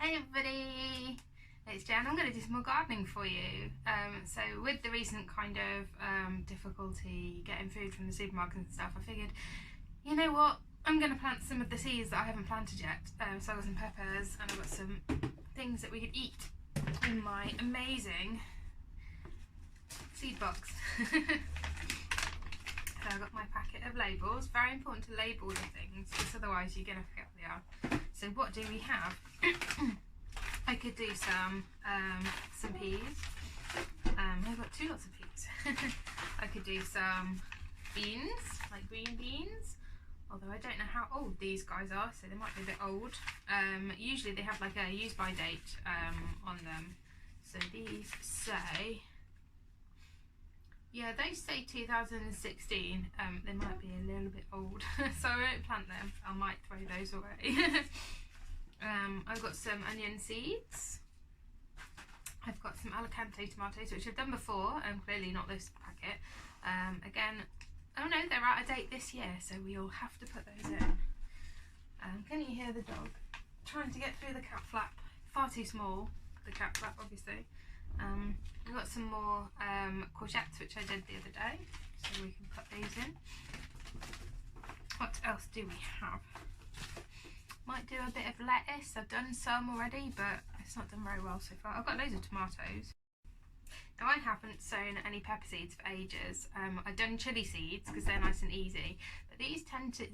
Hi everybody, it's Jen. I'm going to do some more gardening for you. So with the recent kind of difficulty getting food from the supermarket and stuff, I figured, you know what, I'm going to plant some of the seeds that I haven't planted yet. So I got some peppers and I've got some things that we could eat in my amazing seed box. So I've got my packet of labels. Very important to label your things, because otherwise you're going to forget what they are. So what do we have? I could do some peas. I've got lots of peas. I could do some beans, like green beans. Although I don't know how old these guys are, so they might be a bit old. Usually they have like a use by date on them. So these say, yeah, they say 2016. They might be a little bit old, so I won't plant them. I might throw those away. I've got some onion seeds. I've got some Alicante tomatoes, which I've done before, clearly not this packet. Again, oh no, they're out of date this year, so we'll have to put those in. Can you hear the dog trying to get through the cat flap? Far too small, the cat flap, obviously. We've got some more courgettes, which I did the other day, so we can put these in. What else do we have? Might do a bit of lettuce. I've done some already, but it's not done very well so far. I've got loads of tomatoes. Now I haven't sown any pepper seeds for ages. I've done chili seeds because they're nice and easy, but these tend to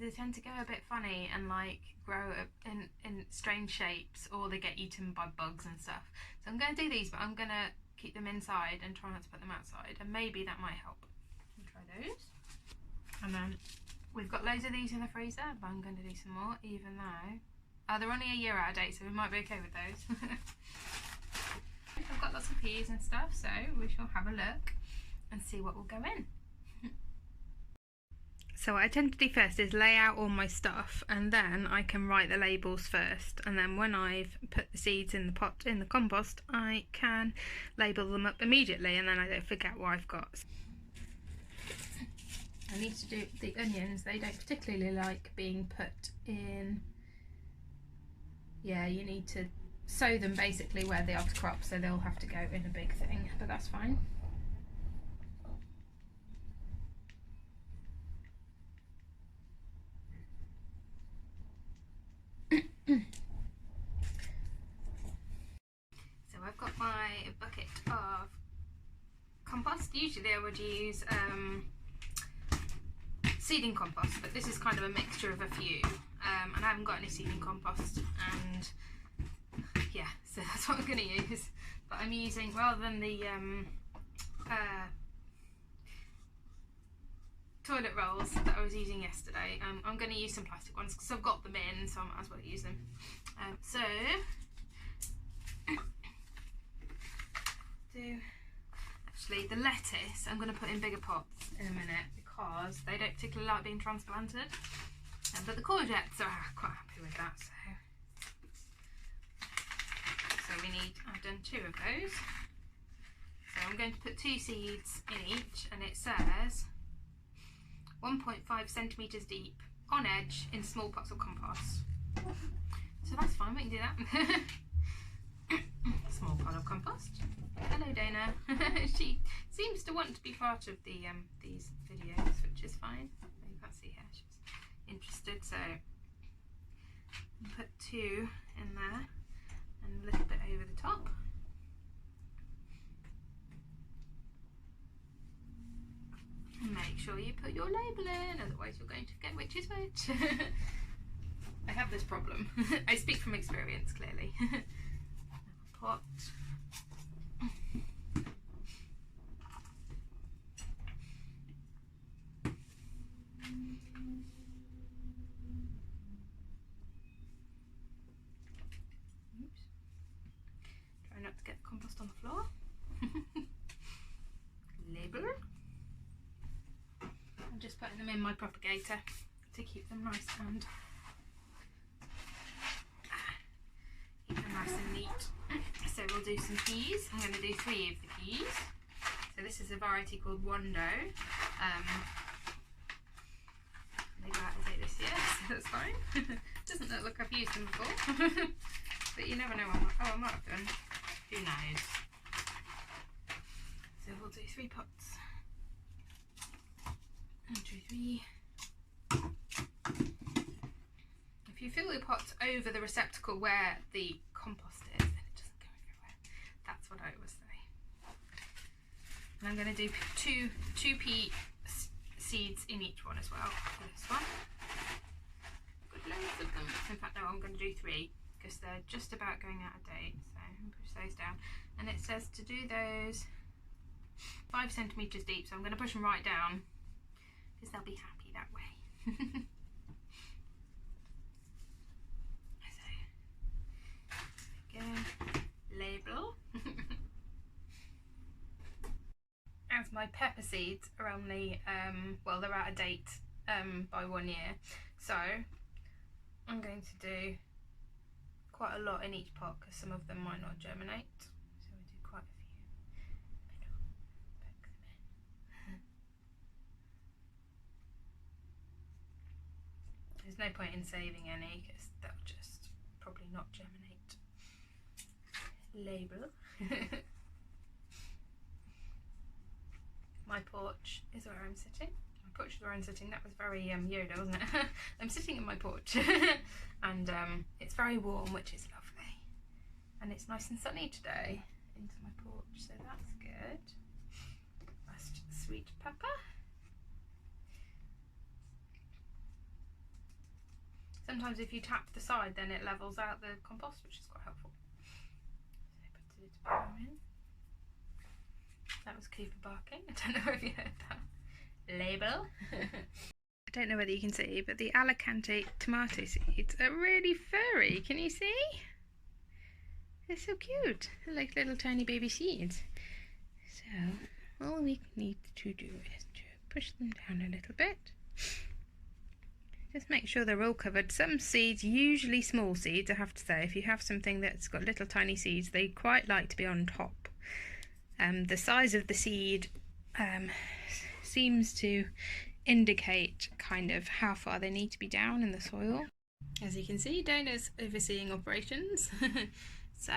go a bit funny and like grow in strange shapes, or they get eaten by bugs and stuff. So I'm going to do these, but I'm going to keep them inside and try not to put them outside, and maybe that might help. I'll try those. And then we've got loads of these in the freezer, but I'm going to do some more, even though they're only a year out of date, so we might be okay with those. I've got lots of peas and stuff, so we shall have a look and see what will go in. So what I tend to do first is lay out all my stuff, and then I can write the labels first, and then when I've put the seeds in the pot in the compost, I can label them up immediately, and then I don't forget what I've got. I need to do the onions. They don't particularly like being put in. Yeah, you need to sow them basically where they are to crop, so they'll have to go in a big thing, but that's fine. So I've got my bucket of compost. Usually I would use seeding compost, but this is kind of a mixture of a few, and I haven't got any seeding compost, and yeah, so that's what I'm going to use. But I'm using, rather than the toilet rolls that I was using yesterday, I'm going to use some plastic ones because I've got them in, so I might as well use them. So actually the lettuce I'm going to put in bigger pots in a minute, because they don't particularly like being transplanted, but the courgettes are quite happy with that. So we need, I've done 2 of those, so I'm going to put 2 seeds in each, and it says 1.5 centimetres deep on edge in small pots of compost. So that's fine, we can do that. Small pot of compost. Hello Dana. She seems to want to be part of the these videos, which is fine. You can't see her, she's interested, so I'll put 2 in there and a little bit over the top. And make sure you put your label in, otherwise you're going to forget which is which. I have this problem. I speak from experience, clearly. Pot. Oops. Try not to get the compost on the floor. Label. I'm just putting them in my propagator to keep them nice and neat. So we'll do some peas. I'm going to do 3 of the peas. So this is a variety called Wando. They go out of date this year, so that's fine. Doesn't look like I've used them before. but you never know. I might have done. Who knows? So we'll do 3 pots. 1, 2, 3. If you fill your pots over the receptacle where the compost is, then it doesn't go everywhere. That's what I always say. And I'm going to do two pea seeds in each one as well. For this one. Got loads of them. In fact, no, I'm going to do 3 because they're just about going out of date. So I'm going to push those down. And it says to do those 5 centimetres deep. So I'm going to push them right down because they'll be happy that way. So, there we go. Label. As my pepper seeds are only, well, they're out of date by 1 year. So I'm going to do quite a lot in each pot because some of them might not germinate. So we do quite a few. Poke them in. There's no point in saving any because they'll just probably not germinate. Label. My porch is where I'm sitting. My porch is where I'm sitting. That was very Yoda, wasn't it? I'm sitting in my porch and it's very warm, which is lovely. And it's nice and sunny today into my porch, so that's good. That's sweet pepper. Sometimes if you tap the side, then it levels out the compost, which is quite helpful. So put a little bit in. That was Cooper barking. I don't know if you heard that. Label. I don't know whether you can see, but the Alicante tomato seeds are really furry. Can you see? They're so cute. They're like little tiny baby seeds. So all we need to do is to push them down a little bit. Just make sure they're all covered. Some seeds, usually small seeds, I have to say, if you have something that's got little tiny seeds, they quite like to be on top. The size of the seed seems to indicate kind of how far they need to be down in the soil. As you can see, Dana's overseeing operations. So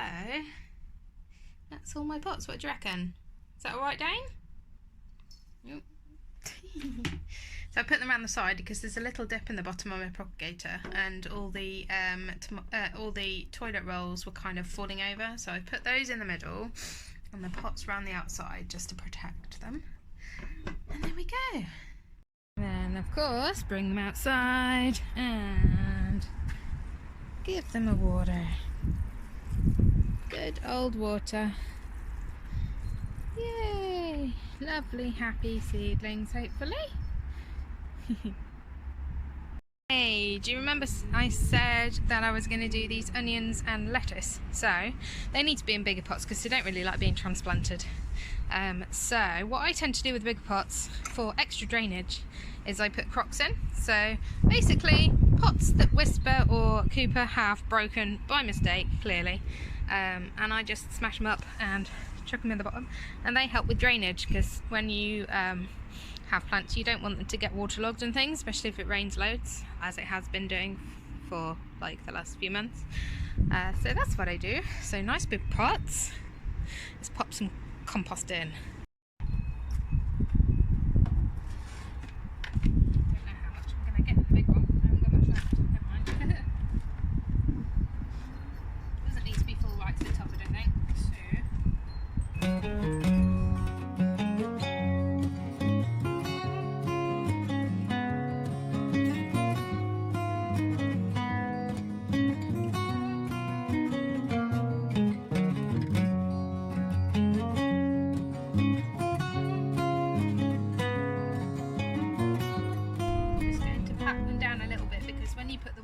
that's all my pots. What do you reckon? Is that alright, Dane? So I put them around the side because there's a little dip in the bottom of my propagator, and all the toilet rolls were kind of falling over. So I put those in the middle, and the pots around the outside just to protect them. And there we go. Then of course bring them outside and give them a water. Good old water. Yay! Lovely happy seedlings, hopefully. Hey, do you remember I said that I was going to do these onions and lettuce? So they need to be in bigger pots because they don't really like being transplanted. So what I tend to do with bigger pots for extra drainage is I put crocks in. So basically pots that Whisper or Cooper have broken by mistake, clearly, and I just smash them up and chuck them in the bottom, and they help with drainage because when you have plants, you don't want them to get waterlogged and things, especially if it rains loads, as it has been doing for like the last few months. So that's what I do. So nice big pots. Let's pop some compost in. Don't know how much I'm going to get in the big one. I haven't got much left. Never mind. Doesn't need to be full right to the top, I don't think.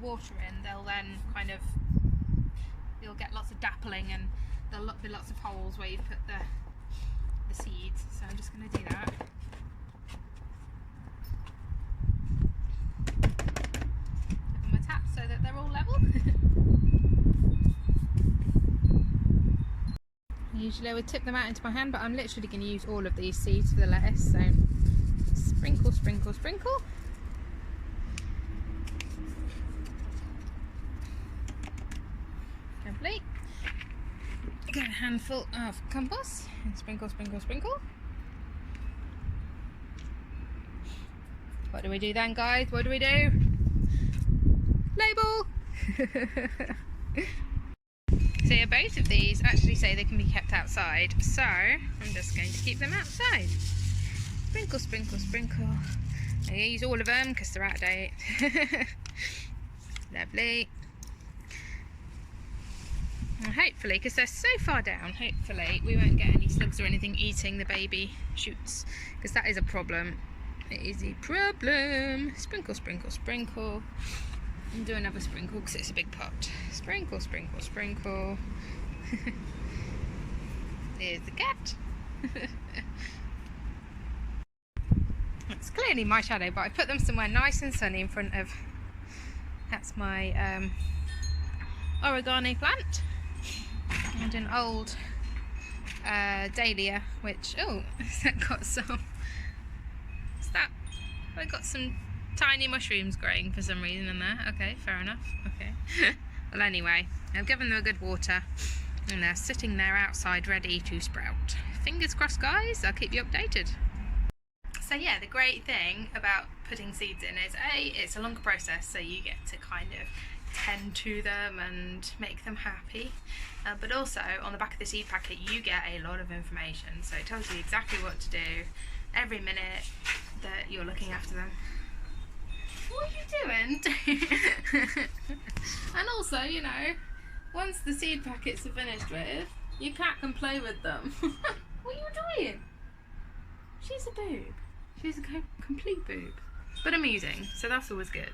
Water in, they'll then kind of, you'll get lots of dappling and there'll be lots of holes where you've put the seeds, so I'm just going to do that. Give them a tap so that they're all level. Usually I would tip them out into my hand, but I'm literally going to use all of these seeds for the lettuce, so sprinkle, sprinkle, sprinkle. Lovely. Get a handful of compost and sprinkle, sprinkle, sprinkle. What do we do then, guys? What do we do? Label! So yeah, both of these actually say they can be kept outside, so I'm just going to keep them outside. Sprinkle, sprinkle, sprinkle. I'm going to use all of them because they're out of date. Lovely. And hopefully, because they're so far down, hopefully we won't get any slugs or anything eating the baby shoots, because that is a problem. It is a problem. Sprinkle, sprinkle, sprinkle. And do another sprinkle because it's a big pot. Sprinkle, sprinkle, sprinkle. There's the cat. It's clearly my shadow, but I put them somewhere nice and sunny in front of... That's my oregano plant. And an old dahlia, which... Oh, that got some... What's that? I got some tiny mushrooms growing for some reason in there. Okay, fair enough. Okay. Well, anyway, I've given them a good water and they're sitting there outside ready to sprout. Fingers crossed, guys. I'll keep you updated. So yeah, the great thing about putting seeds in is it's a longer process, so you get to kind of tend to them and make them happy, but also on the back of the seed packet you get a lot of information, so it tells you exactly what to do every minute that you're looking after them. What are you doing? And also, you know, once the seed packets are finished with, your cat can play with them. What are you doing? She's a boob. She's a complete boob. But amusing, so that's always good.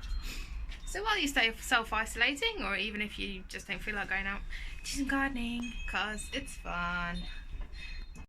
So while you stay self-isolating, or even if you just don't feel like going out, do some gardening, because it's fun.